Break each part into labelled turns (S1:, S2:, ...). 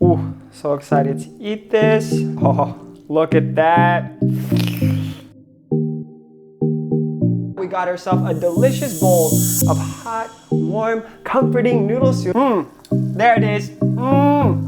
S1: Ooh, so excited to eat this. Oh, look at that. We got ourselves a delicious bowl of hot, warm, comforting noodle soup. There it is. Ooh.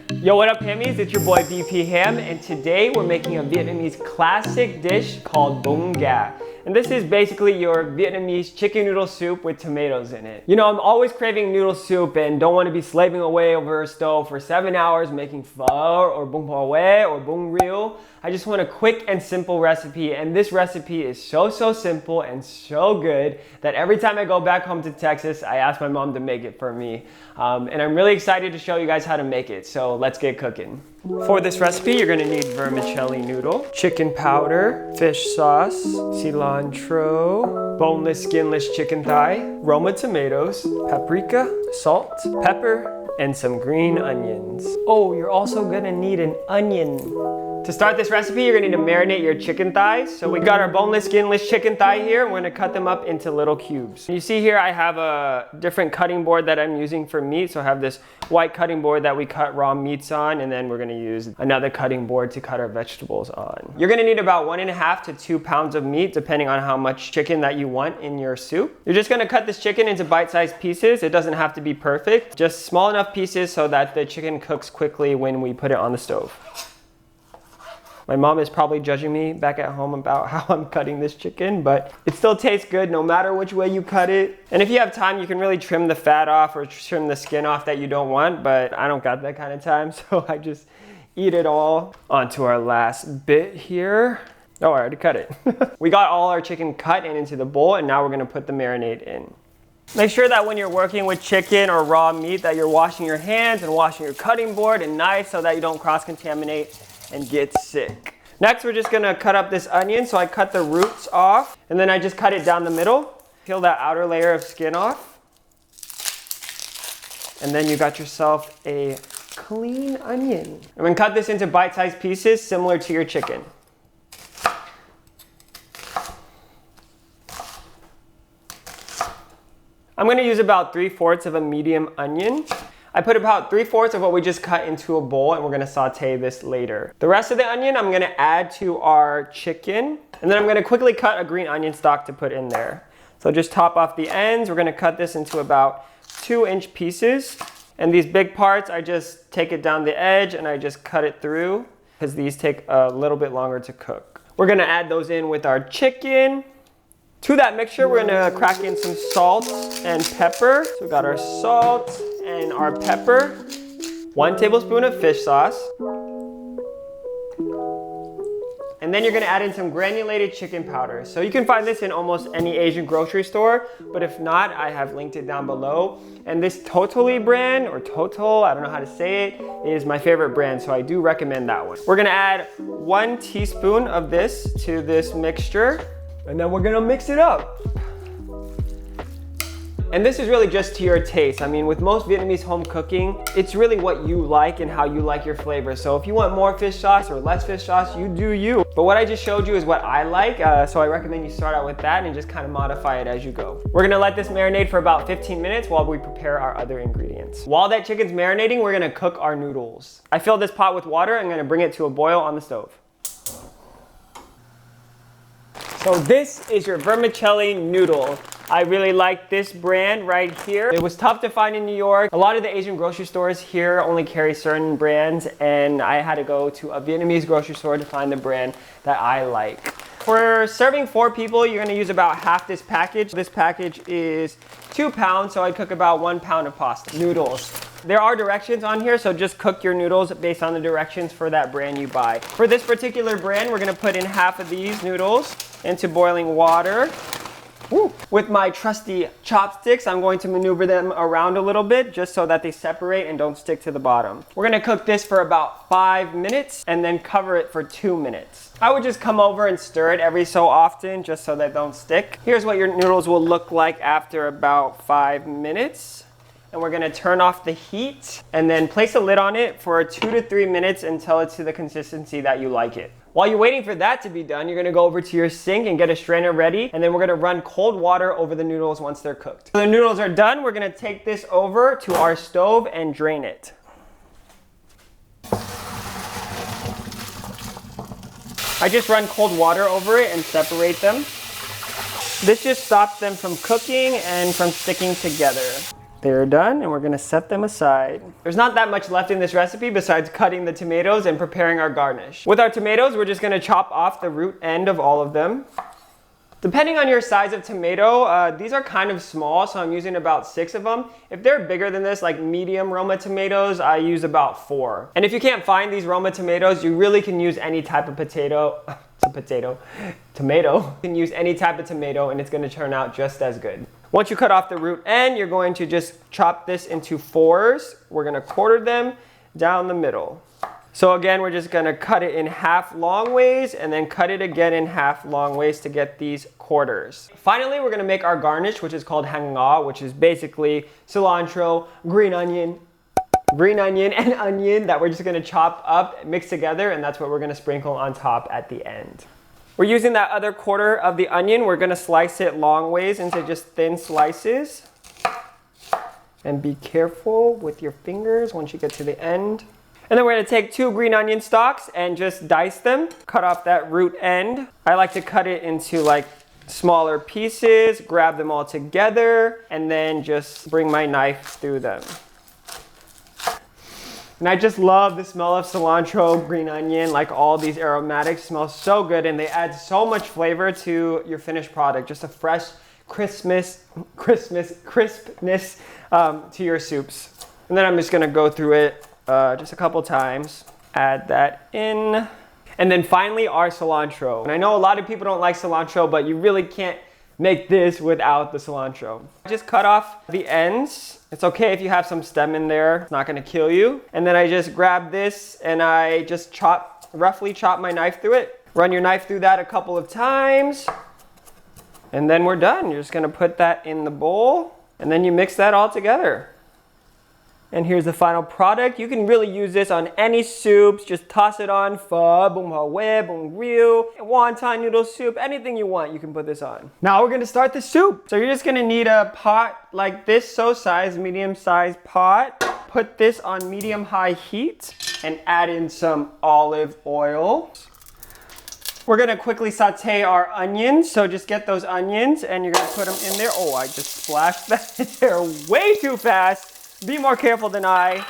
S1: Yo, what up, Hammies? It's your boy BP.HAM, and today we're making a Vietnamese classic dish called BUN GA. And this is basically your Vietnamese chicken noodle soup with tomatoes in it. You know, I'm always craving noodle soup and don't want to be slaving away over a stove for 7 hours making pho or bún bò or bún riêu. I just want a quick and simple recipe, and this recipe is so simple and so good that every time I go back home to Texas, I ask my mom to make it for me. And I'm really excited to show you guys how to make it, so let's get cooking. For this recipe, you're gonna need vermicelli noodle, chicken powder, fish sauce, cilantro, boneless, skinless chicken thigh, roma tomatoes, paprika, salt, pepper, and some green onions. Oh, you're also gonna need an onion. To start this recipe, you're gonna need to marinate your chicken thighs. So we got our boneless, skinless chicken thigh here. We're gonna cut them up into little cubes. You see here, I have a different cutting board that I'm using for meat. So I have this white cutting board that we cut raw meats on, and then we're gonna use another cutting board to cut our vegetables on. You're gonna need about 1.5 to 2 pounds of meat, depending on how much chicken that you want in your soup. You're just gonna cut this chicken into bite-sized pieces. It doesn't have to be perfect, just small enough pieces so that the chicken cooks quickly when we put it on the stove. My mom is probably judging me back at home about how I'm cutting this chicken, but it still tastes good no matter which way you cut it. And if you have time, you can really trim the fat off or trim the skin off that you don't want, but I don't got that kind of time, so I just eat it all. On to our last bit here. Oh, I already cut it. We got all our chicken cut and into the bowl, and now we're gonna put the marinade in. Make sure that when you're working with chicken or raw meat that you're washing your hands and washing your cutting board and knife so that you don't cross-contaminate and get sick. Next, we're just gonna cut up this onion. So I cut the roots off and then I just cut it down the middle. Peel that outer layer of skin off. And then you got yourself a clean onion. I'm gonna cut this into bite-sized pieces similar to your chicken. I'm gonna use about 3/4 of a medium onion. I put about 3/4 of what we just cut into a bowl, and we're gonna saute this later. The rest of the onion I'm gonna add to our chicken, and then I'm gonna quickly cut a green onion stalk to put in there. So just top off the ends. We're gonna cut this into about 2-inch pieces. And these big parts, I just take it down the edge and I just cut it through, because these take a little bit longer to cook. We're gonna add those in with our chicken. To that mixture, we're gonna crack in some salt and pepper. So we got our salt and our pepper. 1 tablespoon of fish sauce. And then you're gonna add in some granulated chicken powder. So you can find this in almost any Asian grocery store, but if not, I have linked it down below. And this Totally brand, or Total, I don't know how to say it, is my favorite brand, so I do recommend that one. We're gonna add 1 teaspoon of this to this mixture. And then we're gonna mix it up. And this is really just to your taste. I mean, with most Vietnamese home cooking, it's really what you like and how you like your flavor. So if you want more fish sauce or less fish sauce, you do you. But what I just showed you is what I like, so I recommend you start out with that and just kind of modify it as you go. We're gonna let this marinate for about 15 minutes while we prepare our other ingredients. While that chicken's marinating, we're gonna cook our noodles. I filled this pot with water. I'm gonna bring it to a boil on the stove. So this is your vermicelli noodle. I really like this brand right here. It was tough to find in New York. A lot of the Asian grocery stores here only carry certain brands, and I had to go to a Vietnamese grocery store to find the brand that I like. For serving 4 people, you're gonna use about half this package. This package is 2 pounds, so I cook about 1 pound of pasta. Noodles. There are directions on here, so just cook your noodles based on the directions for that brand you buy. For this particular brand, we're gonna put in half of these noodles into boiling water. Woo. With my trusty chopsticks, I'm going to maneuver them around a little bit just so that they separate and don't stick to the bottom. We're gonna cook this for about 5 minutes and then cover it for 2 minutes. I would just come over and stir it every so often just so they don't stick. Here's what your noodles will look like after about 5 minutes. And we're gonna turn off the heat and then place a lid on it for 2 to 3 minutes until it's to the consistency that you like it. While you're waiting for that to be done, you're gonna go over to your sink and get a strainer ready, and then we're gonna run cold water over the noodles once they're cooked. So the noodles are done, we're gonna take this over to our stove and drain it. I just run cold water over it and separate them. This just stops them from cooking and from sticking together. They're done, and we're gonna set them aside. There's not that much left in this recipe besides cutting the tomatoes and preparing our garnish. With our tomatoes, we're just gonna chop off the root end of all of them. Depending on your size of tomato, these are kind of small, so I'm using about 6 of them. If they're bigger than this, like medium Roma tomatoes, I use about 4. And if you can't find these Roma tomatoes, you really can use any type of tomato. You can use any type of tomato and it's gonna turn out just as good. Once you cut off the root end, you're going to just chop this into 4s. We're gonna quarter them down the middle. So again, we're just gonna cut it in half long ways and then cut it again in half long ways to get these quarters. Finally, we're gonna make our garnish, which is called BUN GA, which is basically cilantro, green onion and onion that we're just gonna chop up, mix together, and that's what we're gonna sprinkle on top at the end. We're using that other quarter of the onion. We're gonna slice it long ways into just thin slices. And be careful with your fingers once you get to the end. And then we're gonna take 2 green onion stalks and just dice them. Cut off that root end. I like to cut it into like smaller pieces, grab them all together, and then just bring my knife through them. And I just love the smell of cilantro, green onion, like all these aromatics smell so good, and they add so much flavor to your finished product. Just a fresh crispness to your soups. And then I'm just gonna go through it just a couple times. Add that in. And then finally our cilantro. And I know a lot of people don't like cilantro, but you really can't make this without the cilantro. Just cut off the ends. It's okay if you have some stem in there, it's not gonna kill you. And then I just grab this and I just roughly chop my knife through it. Run your knife through that a couple of times. And then we're done. You're just gonna put that in the bowl and then you mix that all together. And here's the final product. You can really use this on any soups. Just toss it on pho, bung ha we, bung ryu, wonton noodle soup, anything you want, you can put this on. Now we're gonna start the soup. So you're just gonna need a pot like this, medium-sized pot. Put this on medium-high heat and add in some olive oil. We're gonna quickly saute our onions. So just get those onions and you're gonna put them in there. Oh, I just splashed that in there way too fast. Be more careful than I.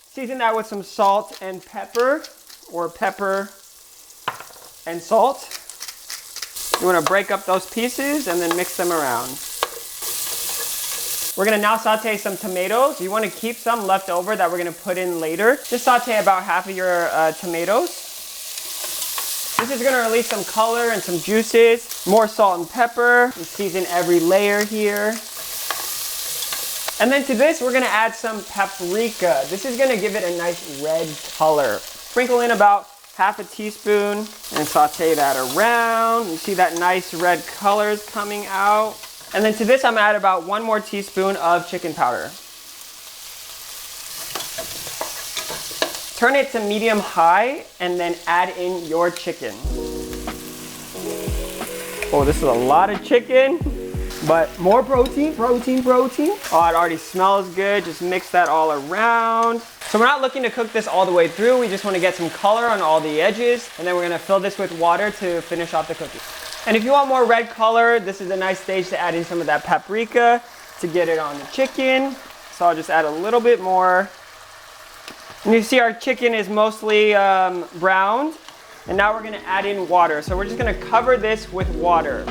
S1: Season that with some salt and pepper, or pepper and salt. You wanna break up those pieces and then mix them around. We're gonna now saute some tomatoes. You wanna keep some left over that we're gonna put in later. Just saute about half of your tomatoes. This is gonna release some color and some juices. More salt and pepper. And season every layer here. And then to this, we're gonna add some paprika. This is gonna give it a nice red color. Sprinkle in about half a teaspoon and saute that around. You see that nice red color is coming out. And then to this, I'm gonna add about 1 more teaspoon of chicken powder. Turn it to medium-high and then add in your chicken. Oh, this is a lot of chicken. But more protein. Oh, it already smells good. Just mix that all around. So we're not looking to cook this all the way through. We just want to get some color on all the edges. And then we're going to fill this with water to finish off the cooking. And if you want more red color, this is a nice stage to add in some of that paprika to get it on the chicken. So I'll just add a little bit more. And you see our chicken is mostly browned. And now we're going to add in water. So we're just going to cover this with water.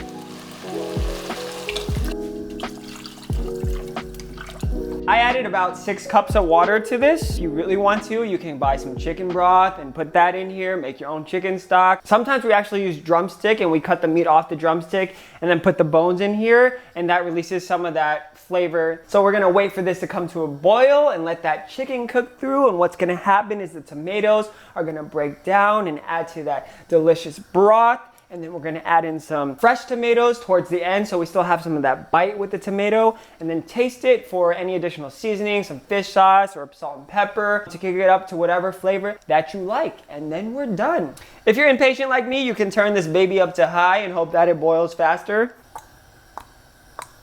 S1: I added about 6 cups of water to this. If you really want to, you can buy some chicken broth and put that in here, make your own chicken stock. Sometimes we actually use drumstick and we cut the meat off the drumstick and then put the bones in here, and that releases some of that flavor. So we're gonna wait for this to come to a boil and let that chicken cook through, and what's gonna happen is the tomatoes are gonna break down and add to that delicious broth. and then we're gonna add in some fresh tomatoes towards the end so we still have some of that bite with the tomato, and then taste it for any additional seasoning, some fish sauce or salt and pepper to kick it up to whatever flavor that you like, and then we're done. If you're impatient like me, you can turn this baby up to high and hope that it boils faster.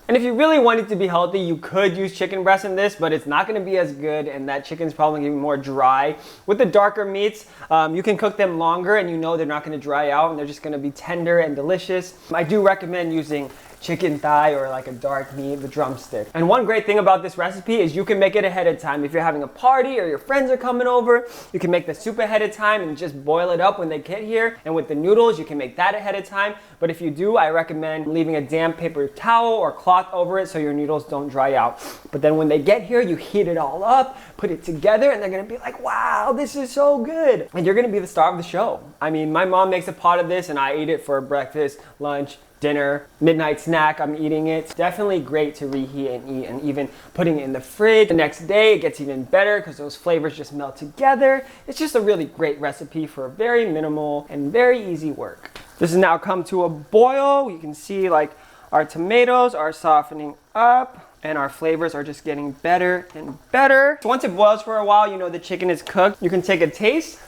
S1: And if you really want it to be healthy, you could use chicken breast in this, but it's not gonna be as good, and that chicken's probably gonna be more dry. With the darker meats, you can cook them longer and you know they're not gonna dry out and they're just gonna be tender and delicious. I do recommend using chicken thigh or like a dark meat, the drumstick. And one great thing about this recipe is you can make it ahead of time. If you're having a party or your friends are coming over, you can make the soup ahead of time and just boil it up when they get here. And with the noodles, you can make that ahead of time. But if you do, I recommend leaving a damp paper towel or cloth over it so your noodles don't dry out. But then when they get here, you heat it all up, put it together, and they're gonna be like, wow, this is so good. And you're gonna be the star of the show. I mean, my mom makes a pot of this and I eat it for breakfast, lunch, dinner, midnight snack. I'm eating it. It's definitely great to reheat and eat, and even putting it in the fridge the next day, it gets even better because those flavors just melt together. It's just a really great recipe for very minimal and very easy work. This has now come to a boil. You can see like our tomatoes are softening up and our flavors are just getting better and better. So once it boils for a while, you know the chicken is cooked. You can take a taste.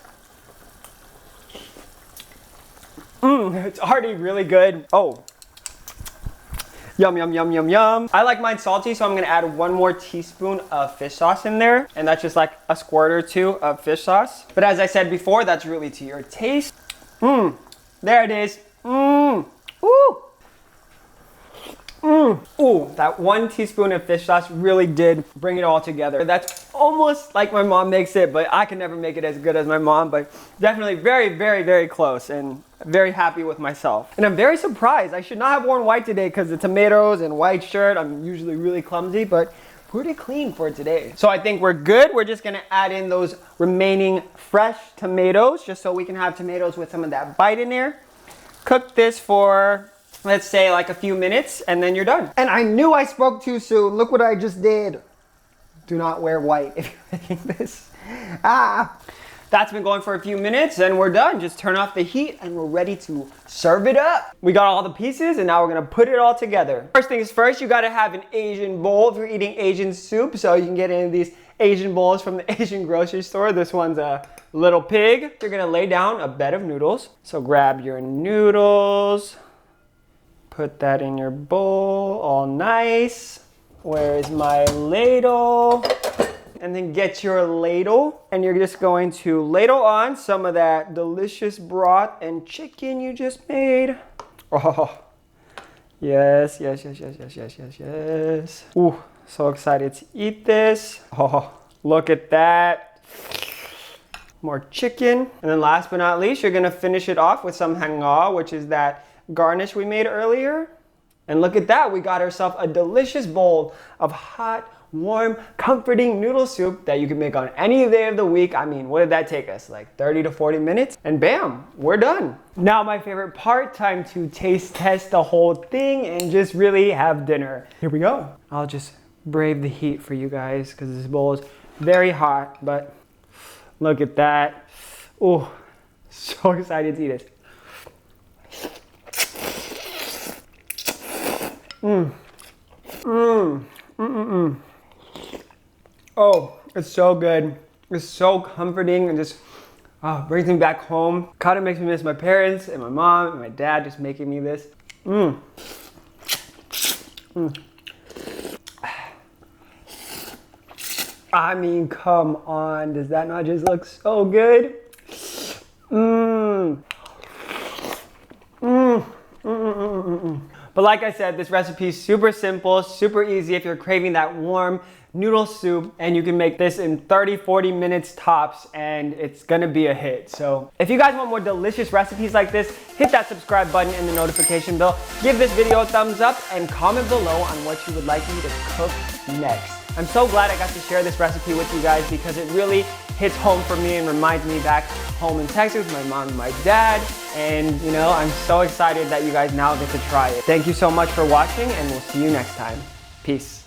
S1: It's already really good. Oh, yum, yum, yum, yum, yum. I like mine salty, so I'm gonna add 1 more teaspoon of fish sauce in there. And that's just like a squirt or 2 of fish sauce. But as I said before, that's really to your taste. There it is. Ooh. Ooh, that 1 teaspoon of fish sauce really did bring it all together. That's almost like my mom makes it, but I can never make it as good as my mom, but definitely very, very, very close, and very happy with myself. And I'm very surprised. I should not have worn white today because the tomatoes and white shirt, I'm usually really clumsy, but pretty clean for today. So I think we're good. We're just gonna add in those remaining fresh tomatoes just so we can have tomatoes with some of that bite in there. Cook this for, let's say, like a few minutes, and then you're done. And I knew I spoke too soon. Look what I just did. Do not wear white if you're making this. That's been going for a few minutes and we're done. Just turn off the heat and we're ready to serve it up. We got all the pieces and now we're gonna put it all together. First things first, you gotta have an Asian bowl if you're eating Asian soup. So you can get any of these Asian bowls from the Asian grocery store. This one's a little pig. You're gonna lay down a bed of noodles. So grab your noodles, put that in your bowl, all nice. Where is my ladle? And then get your ladle, and you're just going to ladle on some of that delicious broth and chicken you just made. Oh, yes, yes, yes, yes, yes, yes, yes, yes. Ooh, so excited to eat this. Oh, look at that. More chicken. And then last but not least, you're gonna finish it off with some BUN GA, which is that garnish we made earlier. And look at that, we got ourselves a delicious bowl of hot, warm, comforting noodle soup that you can make on any day of the week. I mean, what did that take us? Like 30 to 40 minutes? And bam, we're done. Now my favorite part, time to taste test the whole thing and just really have dinner. Here we go. I'll just brave the heat for you guys because this bowl is very hot, but look at that. Oh, so excited to eat it. Oh, it's so good. It's so comforting and just brings me back home. Kind of makes me miss my parents and my mom and my dad just making me this. I mean, come on. Does that not just look so good? But like I said, this recipe is super simple, super easy if you're craving that warm noodle soup, and you can make this in 30-40 minutes tops and it's gonna be a hit. So if you guys want more delicious recipes like this, hit that subscribe button and the notification bell, give this video a thumbs up, and comment below on what you would like me to cook next. I'm so glad I got to share this recipe with you guys because it really hits home for me and reminds me back home in Texas with my mom and my dad. And you know, I'm so excited that you guys now get to try it. Thank you so much for watching, and we'll see you next time. Peace.